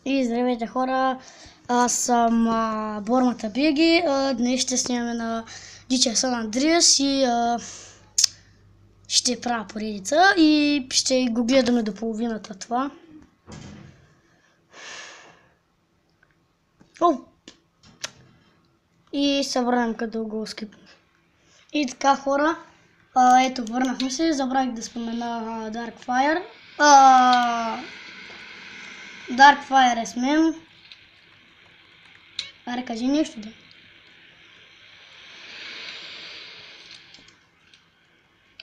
И здравейте хора, аз съм Бормата Биги. Днес ще снимаме на Дичия Сан Андреас и ще правя поредица и ще го гледаме до половината това. И се върнем като го скипнем. И така хора, ето върнахме се, забравих да спомена Darkfire. Darkfire е с мен. Аре, кажи нещо да.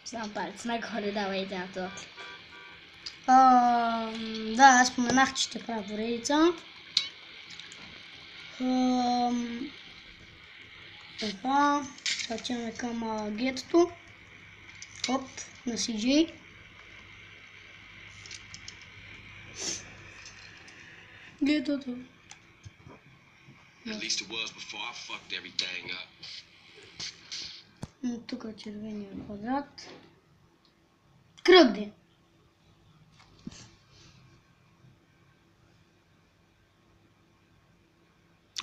Знам палец нагоре, давай това. Да, аз споменах, че ще правя поредица. Така, качваме към гетото. Оп, на CJ. Гетото. Тук е червения квадрат. Кръг де.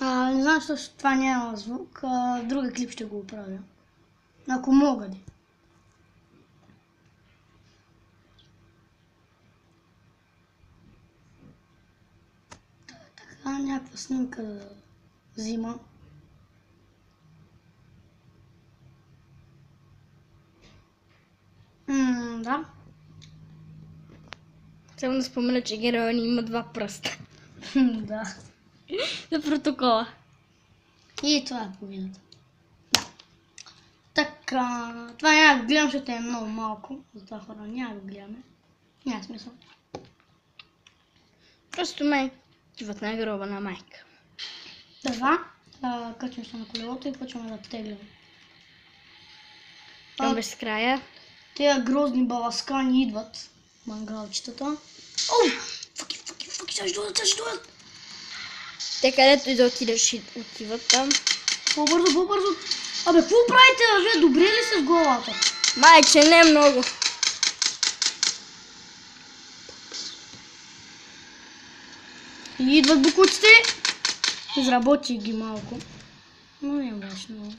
Не знам, защото това няма звук. В друга клип ще го оправя. Ако мога де. Така, някаква снимка да взима. Да. Само да спомена, че героя ни има 2 пръста. Да. За протокола. И това е половината. Да. Така, това няма да го гледам, защото е много малко. Затова хора няма да го гледаме. Няма смисъл. Просто май животна гроба на майка. Така, качвам се на колелото и почваме да теглим. Към безкрая. Тези грозни баласкани идват. Мангалчетата. Факи, сега ще дойдат. Те където и да отидеш и отиват там. По-бързо. Абе, какво правите, бе? Добре ли се с главата? Майче, не много. И идват букуците. Изработих ги малко. Но не е важно.